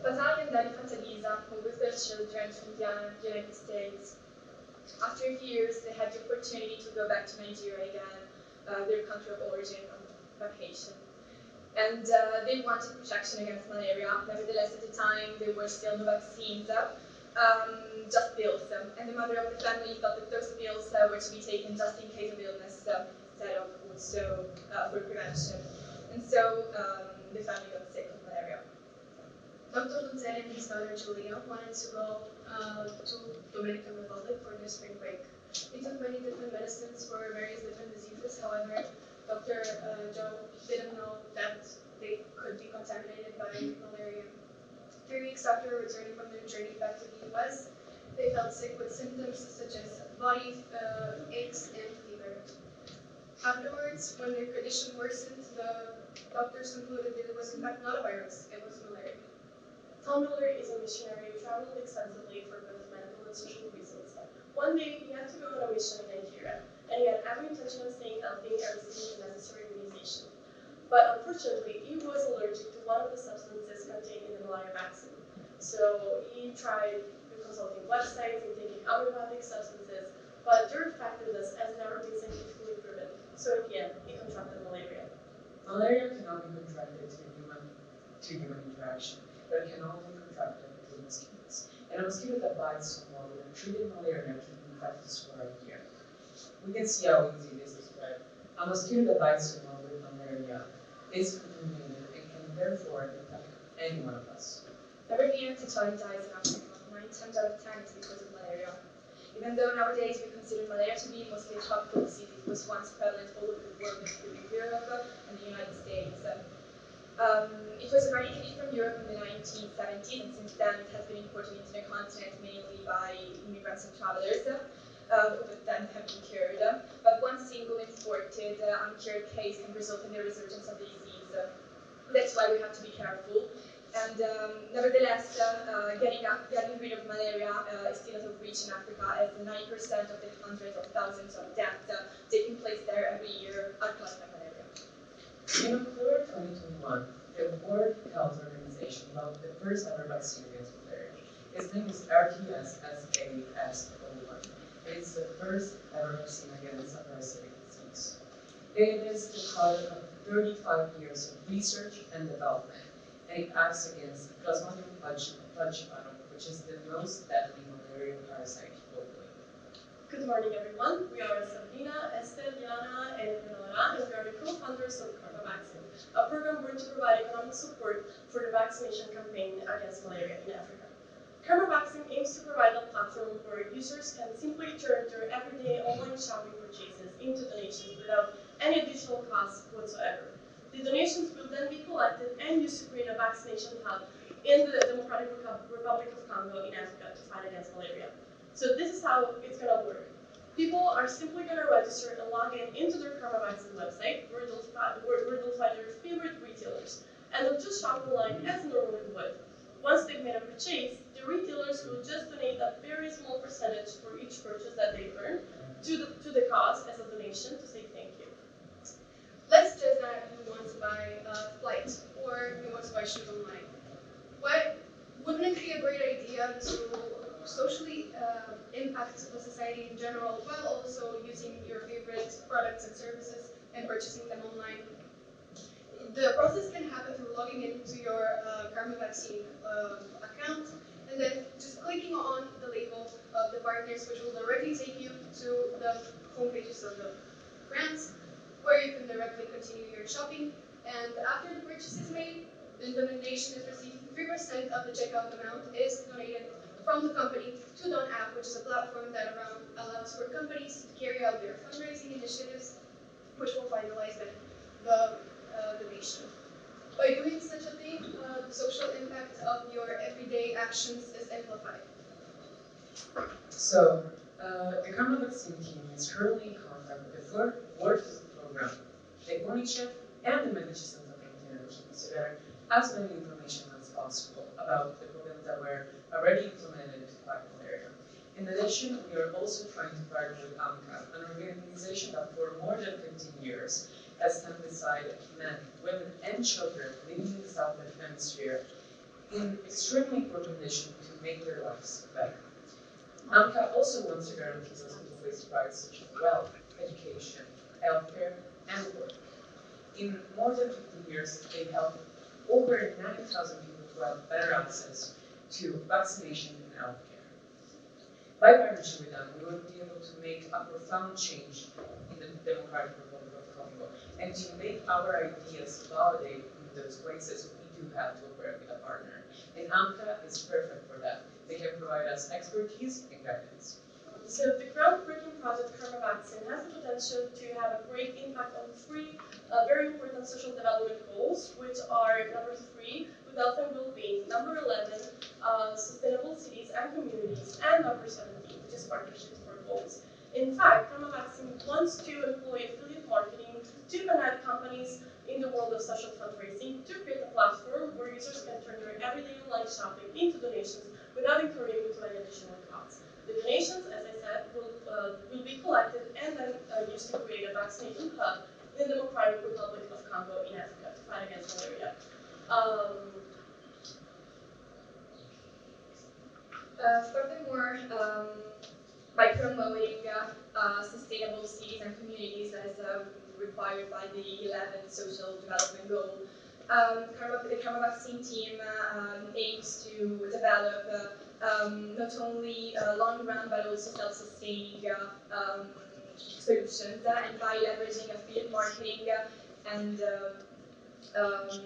Battalion then Fatalisa, home with their children from the United States. After a few years, they had the opportunity to go back to Nigeria again, their country of origin, on vacation. And they wanted protection against malaria. Nevertheless, at the time, there were still no vaccines, just pills. And the mother of the family thought that those pills were to be taken just in case of illness instead of also for prevention. And so the family got sick of malaria. Dr. Lutzel and his daughter Julia wanted to go to Dominican Republic for their spring break. They took many different medicines for various different diseases. However, Dr. Joe didn't know that they could be contaminated by malaria. 3 weeks after returning from their journey back to the US, they felt sick with symptoms such as body aches and fever. Afterwards, when their condition worsened, the doctors concluded that it was in fact not a virus, it was malaria. Tom Miller is a missionary who traveled extensively for both medical and social reasons. One day, he had to go on a mission in Nigeria, and he had every intention of staying healthy and receiving the necessary immunization. But unfortunately, he was allergic to one of the substances contained in the malaria vaccine. So he tried consulting websites and taking allopathic substances, but their effectiveness has never been scientifically proven. So in the end, he contracted malaria. Malaria cannot be contracted to human interaction, but it can only be contracted through mosquitoes. And a mosquito that bites someone with a treated malaria can be infected for a year. We can see how easy it is to spread. A mosquito that bites someone with malaria is contaminated and can therefore infect any one of us. Every year, Titani dies in Africa. 9 times out of 10 it's because of malaria. Even though nowadays we consider malaria to be mostly a tropical disease, it was once prevalent all over the world, including Europe and the United States. It was eradicated from Europe in the 1970s, and since then it has been imported into the continent mainly by immigrants and travelers, who then have been cured. But one single imported uncured case can result in the resurgence of the disease. That's why we have to be careful. And nevertheless, getting rid of malaria is still out of reach in Africa, as 90% of the hundreds of thousands of deaths taking place there every year are caused by malaria. In October 2021, the World Health Organization developed the first ever vaccine against malaria. Its name is RTS-AS01. It is the first ever vaccine against a parasitic disease. It is the product of 35 years of research and development, and it acts against Plasmodium falciparum, which is the most deadly malaria parasite globally. Good morning, everyone. We are Sabrina, Esther, Diana, and Eleonora, and we are the co-founders of Vaccine, a program born to provide economic support for the vaccination campaign against malaria in Africa. Vaccine aims to provide a platform where users can simply turn their everyday online shopping purchases into donations without any additional cost whatsoever. The donations will then be collected and used to create a vaccination hub in the Democratic Republic of Congo in Africa to fight against malaria. So this is how it's going to work. People are simply going to register and log in into their Vaccine website, where they'll find their favorite retailers, and they'll just shop online as normally would. Once they've made a purchase, the retailers will just donate a very small percentage for each purchase that they've earned to the cause as a donation to say thank you. Let's just that you want to buy a flight or you want to buy shoes online. Wouldn't it be a great idea to socially impact the society in general while also using your favorite products and services and purchasing them online? The process can happen through logging into your Vaccine account and then just clicking on the label of the partners, which will directly take you to the home pages of the brands, where you can directly continue your shopping. And after the purchase is made, the donation is received. 3% of the checkout amount is donated from the company to Don App, which is a platform that allows for companies to carry out their fundraising initiatives, which will finalize the donation. By doing such a thing, the social impact of your everyday actions is amplified. So, the Vaccine team is currently in contact with the World Health Program, the Ownership, and the Medici Center to consider as many information as possible about the programs that were already implemented to fight malaria. In addition, we are also trying to partner with AMCA, an organization that for more than 15 years has stand beside men, women, and children living in the Southern Hemisphere in extremely important mission to make their lives better. AMCA also wants to guarantee hospital-based rights such as wealth, education, healthcare, and work. In more than 15 years, they helped over 9,000 people to have better access to vaccination and healthcare. By partnership with them, we will be able to make a profound change in the Democratic Republic of Congo and to make our ideas validate in those places we do have to work with a partner. And AMCA is perfect for that. They can provide us expertise and guidance. So the groundbreaking project Karma Vaccine has the potential to have a great impact on three very important social development goals, which are number 3, with health and well-being, number 11, sustainable cities and communities, and number 17, which is partnerships for goals. In fact, Karma Vaccine wants to employ affiliate marketing to connect companies in the world of social fundraising to create a platform where users can turn their everyday online shopping into donations without incurring into any additional costs. The donations, as I said, will be collected and then used to create a vaccination hub in the Democratic Republic of Congo in Africa to fight against malaria. Furthermore, by promoting sustainable cities and communities as required by the 11th Social Development Goal, the Karma Vaccine team aims to develop not only long-run but also self-sustaining solutions, and by leveraging affiliate marketing and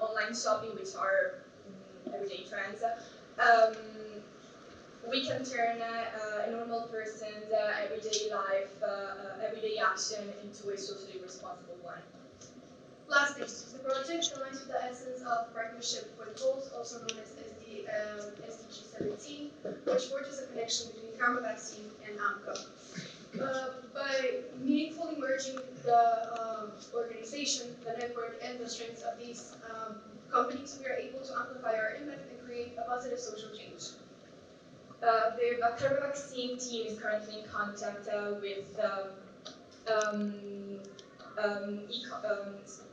online shopping, which are everyday trends, we can turn a normal person's everyday life, everyday action into a socially responsible one. Lastly, the project aligns with the essence of partnership with goals, also known as SDG 17, which forges a connection between Karma Vaccine and AMCA. By meaningfully merging the organization, the network, and the strengths of these companies, we are able to amplify our impact and create a positive social change. The Karma Vaccine team is currently in contact with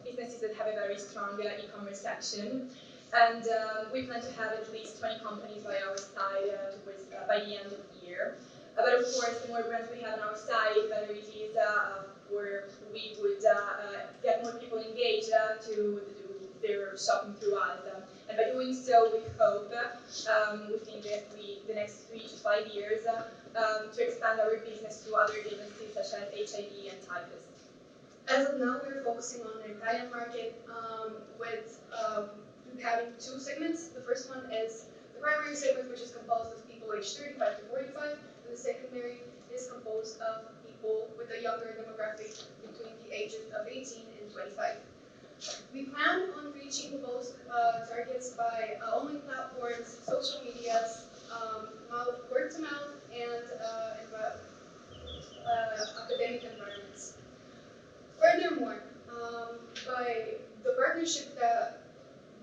businesses that have a very strong e-commerce section, and we plan to have at least 20 companies by our side by the end of the year. But of course, the more brands we have on our side, the better it is where we would get more people engaged to do their shopping through us. And by doing so, we hope within the next 3 to 5 years to expand our business to other illnesses such as HIV and typhus. As of now, we're focusing on the Italian market with having 2 segments. The first one is the primary segment, which is composed of people aged 35 to 45, and the secondary is composed of people with a younger demographic between the ages of 18 and 25. We plan on reaching both targets by online platforms, social medias, word to mouth, and academic environments. Furthermore, by the partnership that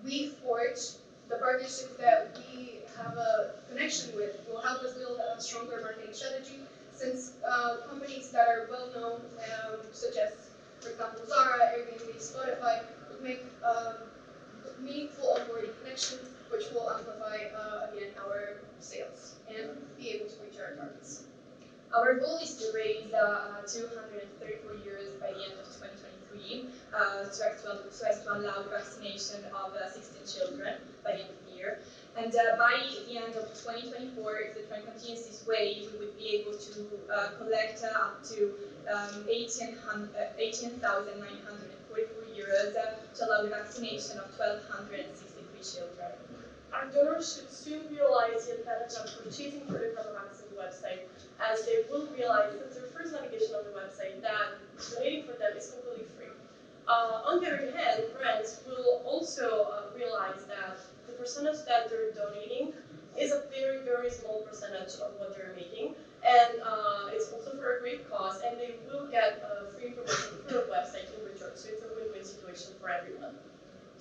we forge, the partnership that we have a connection with will help us build a stronger marketing strategy, since companies that are well known, such as, for example, Zara, Airbnb, Spotify, would make meaningful onboarding connection, which will amplify, again, our sales and be able to reach our targets. Our goal is to raise 234 euros by the end of 2023 so as to allow the vaccination of 16 children by the end of the year. And by the end of 2024, if the trend continues this way, we would be able to collect up to 18,944 euros to allow the vaccination of 1,263 children. Our donors should soon realize the advantage of purchasing for the Karma Vaccine website, as they will realize that their first navigation on the website that donating for them is completely free. On the other hand, brands will also realize that the percentage that they're donating is a very, very small percentage of what they're making, and it's also for a great cause, and they will get free information through the website in return, so it's a win-win situation for everyone.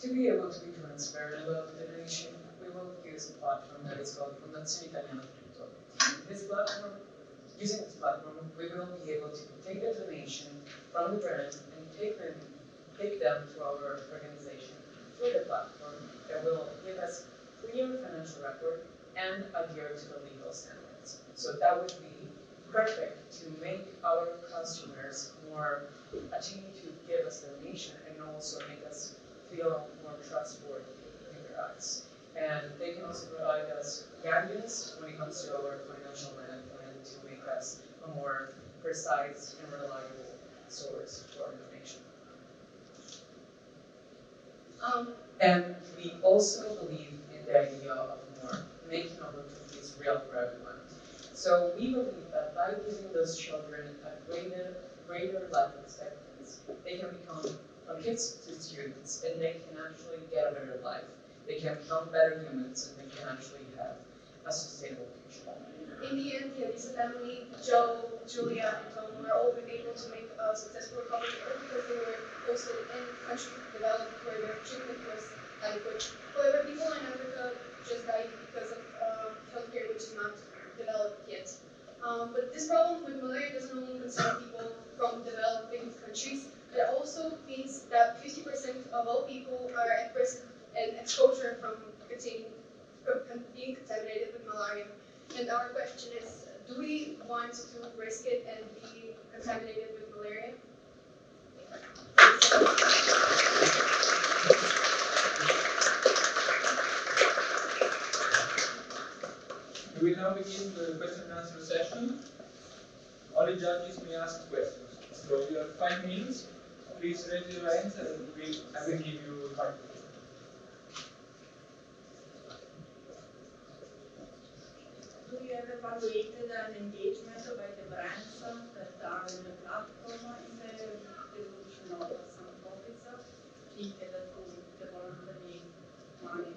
To be able to be transparent about the donation, we will use a platform that is called Fondazione Italiana Tutto. Using this platform, we will be able to take the donation from the brand and take them to our organization through the platform that will give us clear financial record, and adhere to the legal standards. So that would be perfect to make our customers more attuned to give us donation and also make us feel more trustworthy in their eyes. And they can also provide us guidance when it comes to our financial management to make us a more precise and reliable source for our donation. And we also believe in the idea of more making opportunities real for everyone. So we believe that by giving those children a greater life expectancy, they can become from kids to students, and they can actually get a better life. They can become better humans, and they can actually have a sustainable future. In the end, the Elisa family, Joe, Julia, and Tom were all able to make a successful recovery because they were posted in countries developed where their treatment was adequate. However, people in Africa just died because of healthcare which is not developed yet. But this problem with malaria doesn't only concern people from developing countries. It also means that 50% of all people are at risk and exposure from being contaminated with malaria. And our question is, do we want to risk it and be contaminated with malaria? We will now begin the question and answer session. Only judges may ask questions. So you have 5 minutes. Please raise your hands and I will give you 5 minutes. Do you have evaluated an engagement by the brands that are on the platform in the evolution of some topics? Linked to the voluntary money?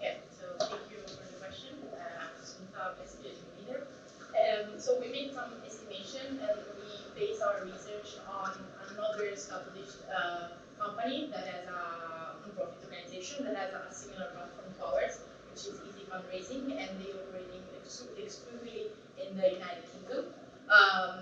Yeah, so thank you for the question. I'm basically a leader. So we made some estimation and we base our research on another established company that has a non-profit organization that has a similar platform to ours, which is Easy Fundraising, and they operating exclusively in the United Kingdom.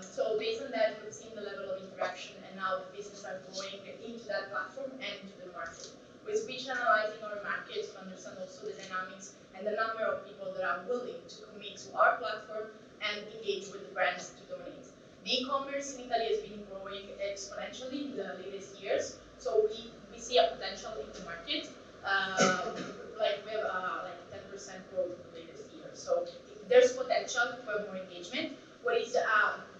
So based on that, we've seen the level of interaction and how the business are growing into that platform and into the market. With which analyzing our market to understand also the dynamics and the number of people that are willing to commit to our platform and engage with the brands to donate. The e-commerce in Italy has been growing exponentially in the latest years, so we see a potential in the market. Like we have like 10% growth in the latest year. So there's potential for more engagement. What is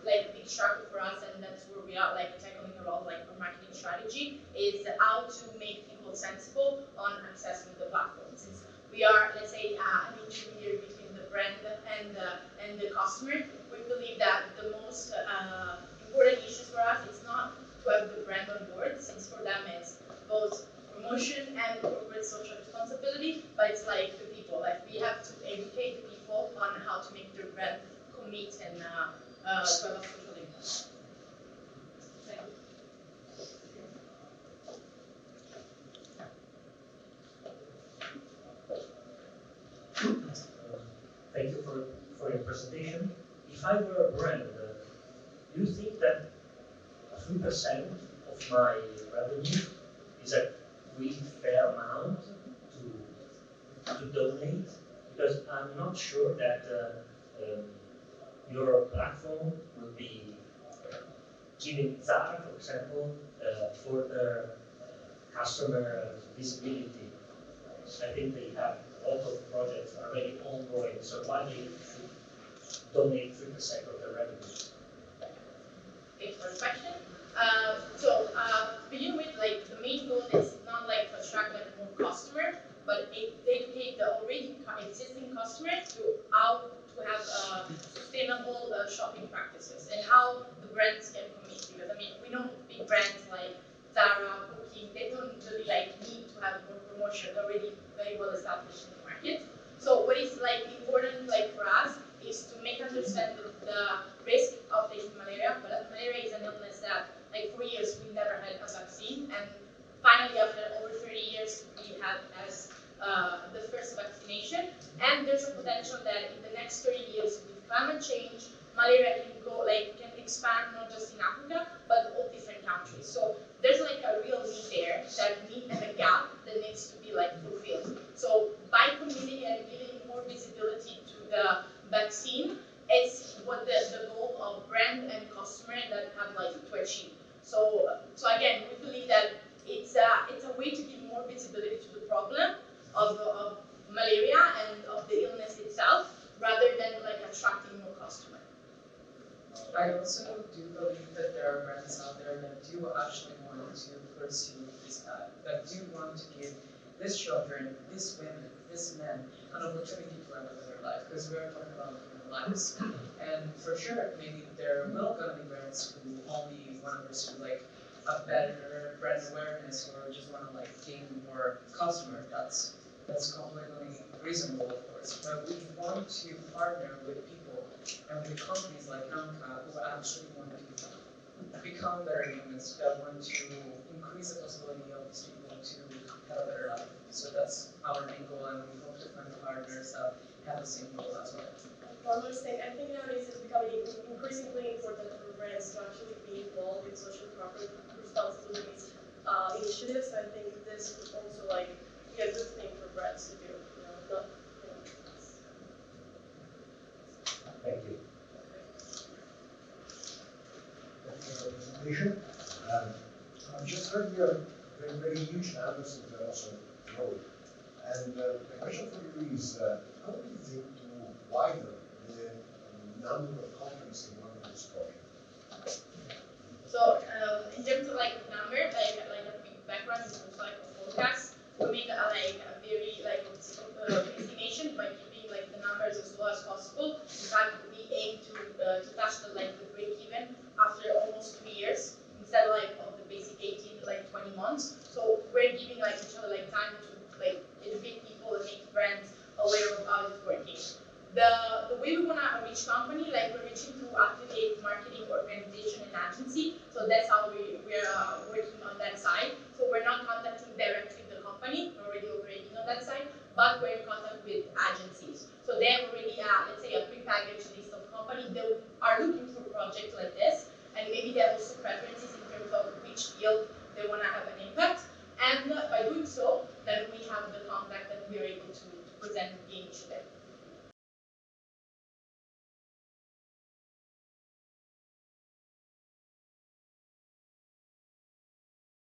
like a big struggle for us, and that's where we are like tackling a lot like our marketing strategy, is how to make people sensible on accessing the platform. Since we are, let's say, an intermediary between the brand and the customer, we believe that the most important issues for us is not to have the brand on board, since for them it's both promotion and corporate social responsibility, but it's like the people. Like we have to educate the people on how to make their brand commit and to have a social impact. Thank you. Thank you for your presentation. If I were a brand, do you think that 3% of my revenue is a really fair amount to donate? Because I'm not sure that your platform will be giving Zara, for example, further customer visibility. I think they have a lot of projects already ongoing, so why they should donate 3% of their revenue? Thanks for the question. To begin with, like the main goal is not like to attract like more customer, but educate the already existing customer to how to have sustainable shopping practices and how the brands can commit. Because I mean, we know big brands like Zara, Booking, they don't really like need to have more promotion. They're already very well established in the market. So what is like important like for us is to make understand the risk of taking malaria. But malaria is an illness that like for years we never had a vaccine, and finally after over 30 years we had as the first vaccination. And there's a potential that in the next 30 years with climate change, malaria can expand not just in Africa but all different countries. So there's like a real need there, that need and a gap brand and customer that have like to achieve. So again, we believe that it's a way to give more visibility to the problem of malaria and of the illness itself, rather than like attracting more customers. I also do believe that there are brands out there that do actually want to pursue this path, that do want to give this children, this women, this men an opportunity to have a better life, because we're talking about human lives. And for sure, maybe there will gonna be brands who only want to pursue like a better brand awareness or just want to like gain more customers. That's completely reasonable, of course. But we want to partner with people and with companies like Namka who actually want to become better humans, that want to increase the possibility of these people to have a better life. So that's our main goal, and we hope to find partners that have the same goal as well. One last thing, I think nowadays it's becoming increasingly important for brands to actually be involved in social corporate responsibilities initiatives. I think this would also like be a good thing for brands to do. Not, Thank you. Thank you for the presentation. I've just heard you're very, very huge numbers in terms of growth. And the question for you is, how do you think to widen the number of companies involved in this project? So in terms of like number, like a big background in terms of like a forecast, we make like a very like estimation by keeping like the numbers as low as possible. In fact, we aim to touch the like the break even after almost 2 years instead like of the basic 18 like 20 months. So we're giving like each other like time to like educate people and make brands aware of how it's working. The way we want to reach company, like we're reaching through affiliate marketing organization and agency. So that's how we're working on that side. So we're not contacting directly the company, we're already operating on that side, but we're in contact with agencies. So they have already, let's say, a pre-packaged list of companies that are looking for projects like this, and maybe they have also preferences in terms of which field they want to have an impact. And by doing so, then we have the contact that we're able to present the initiative.